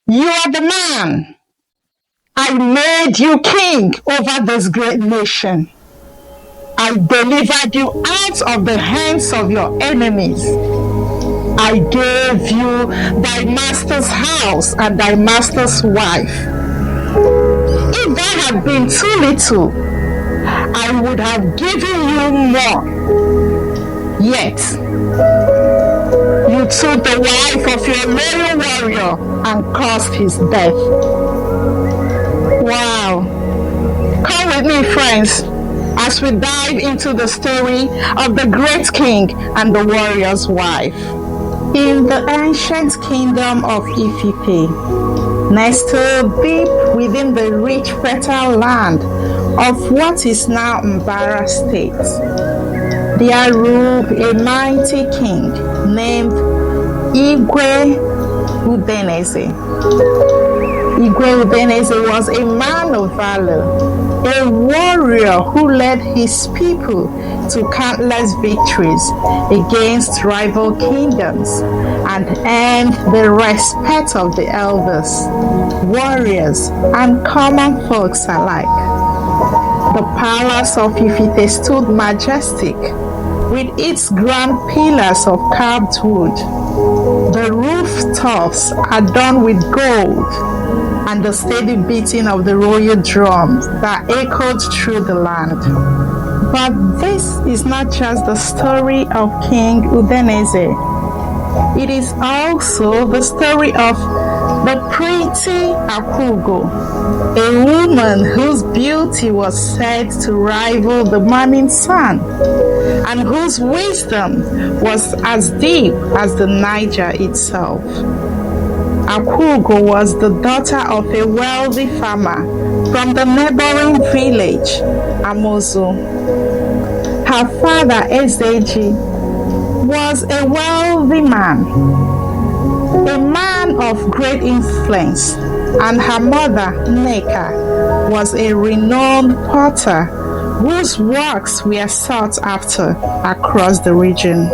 You are the man. I made you king over this great nation. I delivered you out of the hands of your enemies. I gave you thy master's house and thy master's wife. If that had been too little, I would have given you more. Yet, you took the wife of your loyal warrior and caused his death. Wow. Come with me, friends, as we dive into the story of the great king and the warrior's wife. In the ancient kingdom of Ifipe, nestled deep within the rich fertile land of what is now Mbara State, there ruled a mighty king named Igwe Udeneze. Igwe Udeneze was a man of valor, a warrior who led his people to countless victories against rival kingdoms and earned the respect of the elders, warriors, and common folks alike. The palace of Ifite stood majestic, with its grand pillars of carved wood, the rooftops adorned with gold, and the steady beating of the royal drums that echoed through the land. But this is not just the story of King Udeneze. It is also the story of the pretty Akugo, a woman whose beauty was said to rival the morning sun, and whose wisdom was as deep as the Niger itself. Akugo was the daughter of a wealthy farmer from the neighboring village, Amozo. Her father, Ezeji, was a wealthy man, a man of great influence, and her mother, Neka, was a renowned potter whose works were sought after across the region.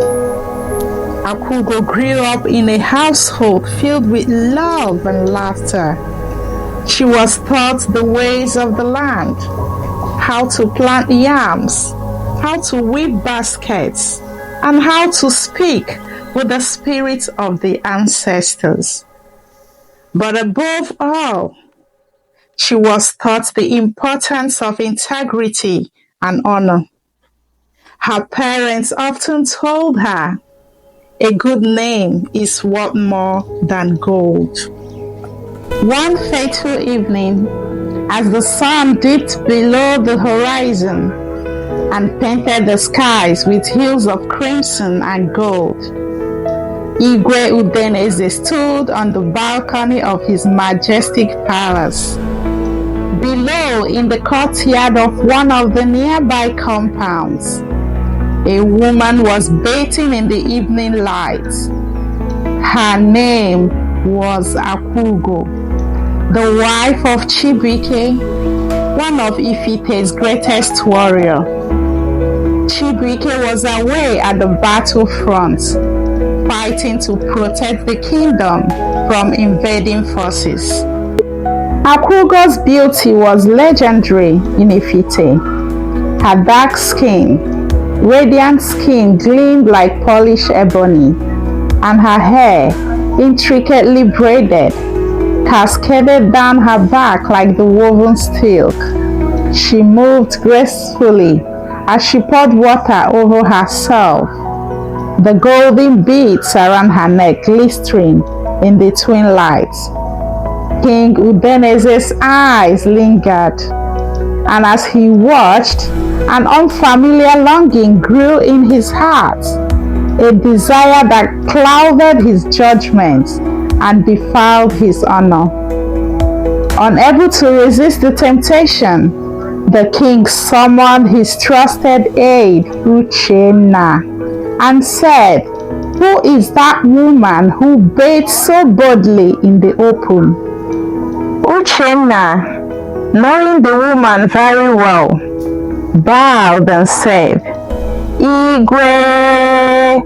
Akugo grew up in a household filled with love and laughter. She was taught the ways of the land, how to plant yams, how to weave baskets, and how to speak with the spirits of the ancestors. But above all, she was taught the importance of integrity and honor. Her parents often told her, "A good name is worth more than gold." One fateful evening, as the sun dipped below the horizon and painted the skies with hues of crimson and gold, Igwe Udeneze stood on the balcony of his majestic palace. Below, in the courtyard of one of the nearby compounds, a woman was bathing in the evening light. Her name was Akugo, the wife of Chibuike, one of Ifite's greatest warriors. Chibuike was away at the battlefront, fighting to protect the kingdom from invading forces. Akugo's beauty was legendary in Ifite. Her dark skin, radiant skin gleamed like polished ebony, and her hair, intricately braided, cascaded down her back like the woven silk. She moved gracefully as she poured water over herself, the golden beads around her neck glittering in the twin lights. King Udeneze's eyes lingered, and as he watched, an unfamiliar longing grew in his heart, a desire that clouded his judgment and defiled his honor. Unable to resist the temptation, the king summoned his trusted aide, Uchenna, and said, "Who is that woman who bathes so boldly in the open?" Uchenna, knowing the woman very well, bowed and said, "Igwe,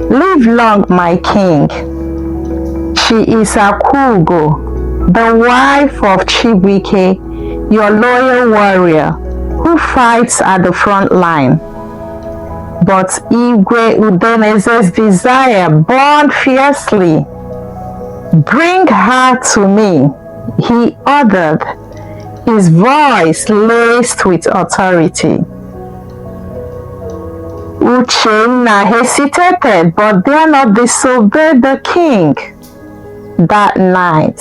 live long, my king. She is Akugo, the wife of Chibuike, your loyal warrior, who fights at the front line. But Igwe Udeneze's desire burned fiercely. Bring her to me, he ordered, his voice laced with authority. Uchenna hesitated, but dared not disobey the king. That night,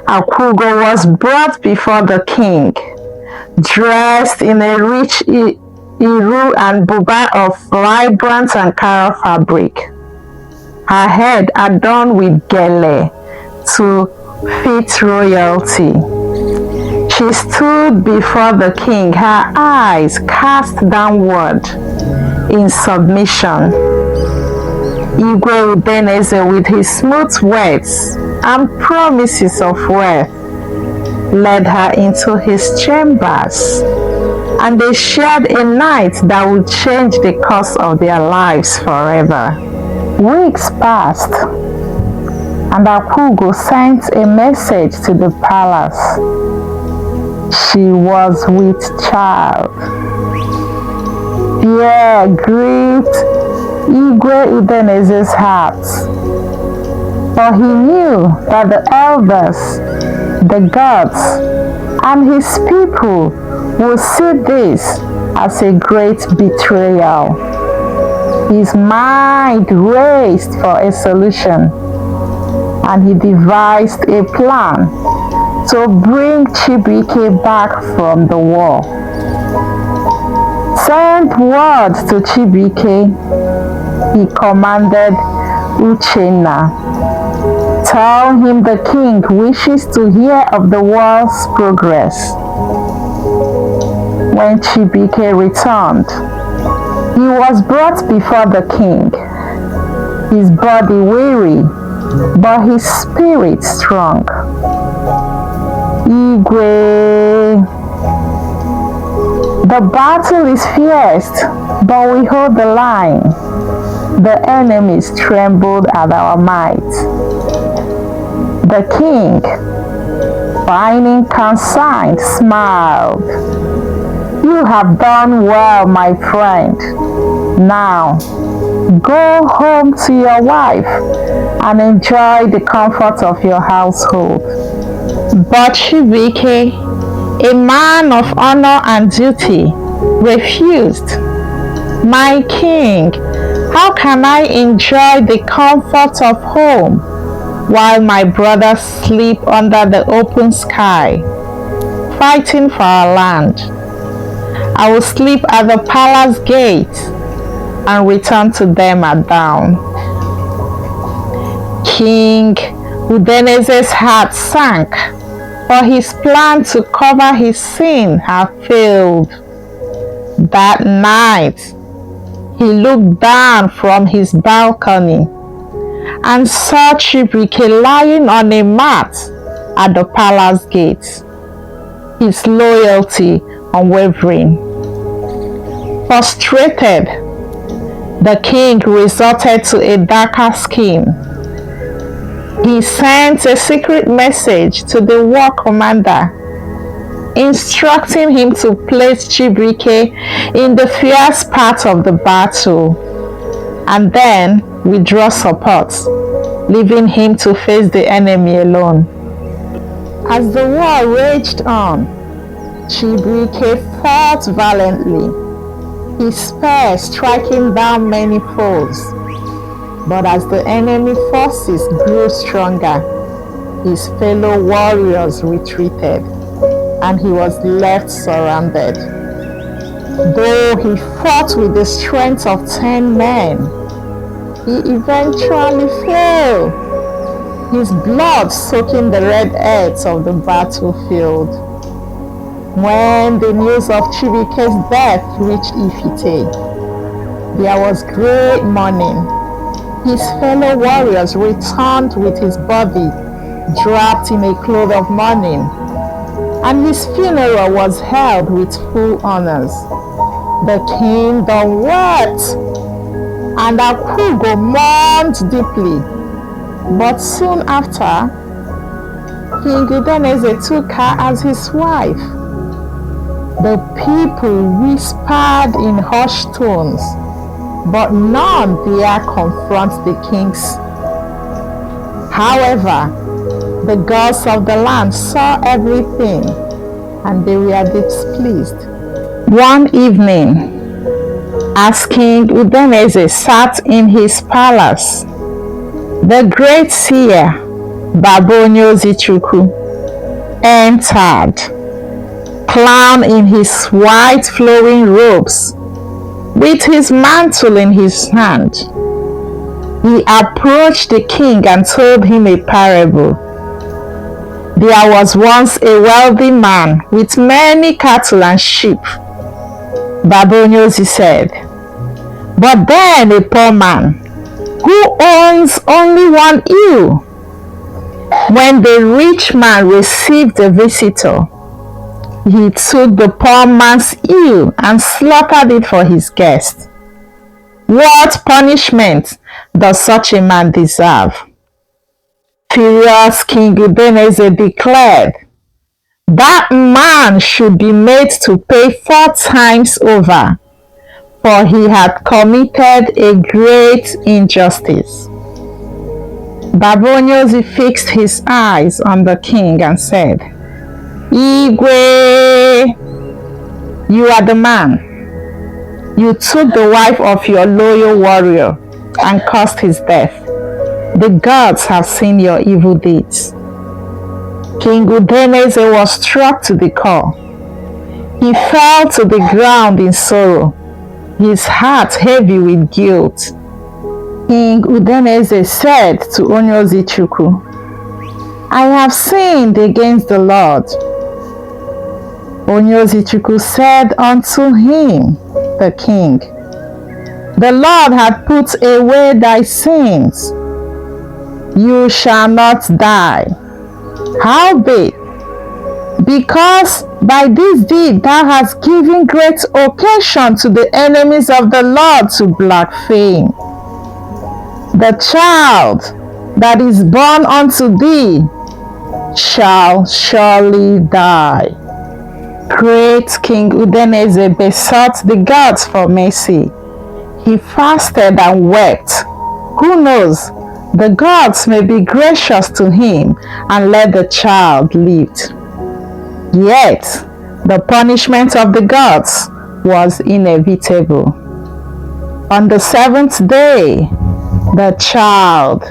Akugo was brought before the king, dressed in a rich iru and buba of vibrant Ankara fabric, her head adorned with gele to fit royalty. She stood before the king, her eyes cast downward in submission. Igwe Udeneze, with his smooth words and promises of wealth, led her into his chambers, and they shared a night that would change the course of their lives forever. Weeks passed, and Akugo sent a message to the palace. She was with child. Fear gripped Igwe Udeneze's heart, for he knew that the elders, the gods, and his people would see this as a great betrayal. His mind raced for a solution, and he devised a plan to bring Chibuike back from the war. Send word to Chibuike, he commanded Uchenna. Tell him the king wishes to hear of the war's progress. When Chibuike returned, he was brought before the king, his body weary, but his spirit strong. Igwe, the battle is fierce, but we hold the line. The enemies trembled at our might. The king, finding concerned, smiled. You have done well, my friend. Now, go home to your wife and enjoy the comfort of your household. But Chibuike, a man of honor and duty, refused. My king, how can I enjoy the comfort of home while my brothers sleep under the open sky, fighting for our land? I will sleep at the palace gate and return to them at dawn. King Udeneze's heart sank, for his plan to cover his sin had failed. That night, he looked down from his balcony and saw Chibuike lying on a mat at the palace gate, his loyalty unwavering. Frustrated, the king resorted to a darker scheme. He sent a secret message to the war commander, instructing him to place Chibuike in the fierce part of the battle and then withdraw support, leaving him to face the enemy alone. As the war raged on, Chibuike fought valiantly, his spear striking down many foes. But as the enemy forces grew stronger, his fellow warriors retreated, and he was left surrounded. Though he fought with the strength of 10 men, he eventually fell, his blood soaking the red earth of the battlefield. When the news of Chibuike's death reached Ifite, there was great mourning. His fellow warriors returned with his body wrapped in a cloth of mourning, and his funeral was held with full honors. The kingdom wept, and Akugo mourned deeply. But soon after, King Udeneze took her as his wife. The people whispered in hushed tones, but none dare confront the kings. However, the gods of the land saw everything, and they were displeased. One evening, as King Udeneze sat in his palace, the great seer Babonyozichukwu entered, clad in his white flowing robes, with his mantle in his hand. He approached the king and told him a parable. There was once a wealthy man with many cattle and sheep, Babonyozi said. But then a poor man who owns only one ewe. When the rich man received a visitor, he took the poor man's ewe and slaughtered it for his guest. What punishment does such a man deserve? Furious King Udeneze declared, that man should be made to pay 4 times over, for he had committed a great injustice. Babonyozi fixed his eyes on the king and said, Igwe, you are the man. You took the wife of your loyal warrior and caused his death. The gods have seen your evil deeds. King Udeneze was struck to the core. He fell to the ground in sorrow, his heart heavy with guilt. King Udeneze said to Onyozichukwu, I have sinned against the Lord. Onyozichukwu said unto him, the king, the Lord hath put away thy sins. You shall not die. Howbeit, because by this deed thou hast given great occasion to the enemies of the Lord to blaspheme, the child that is born unto thee shall surely die. Great King Udeneze besought the gods for mercy. He fasted and wept. Who knows, the gods may be gracious to him and let the child live. Yet, the punishment of the gods was inevitable. On the 7th day, the child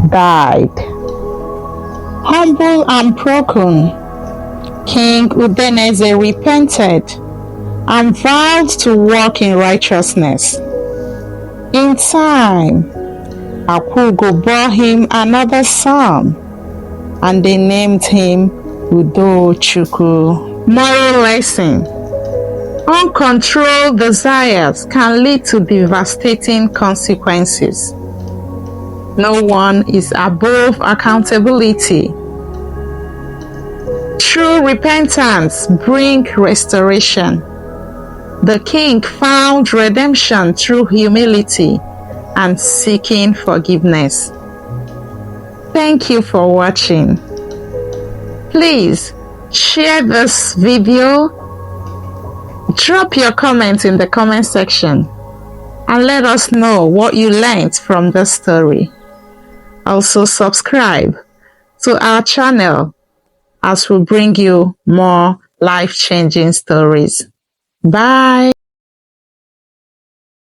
died. Humble and broken, King Udeneze repented and vowed to walk in righteousness. In time, Akwugo bore him another son, and they named him Udochukwu. Moral lesson: uncontrolled desires can lead to devastating consequences. No one is above accountability. True repentance brings restoration. The king found redemption through humility and seeking forgiveness. Thank you for watching. Please share this video, drop your comments in the comment section, and let us know what you learned from the story. Also subscribe to our channel as we bring you more life-changing stories. Bye.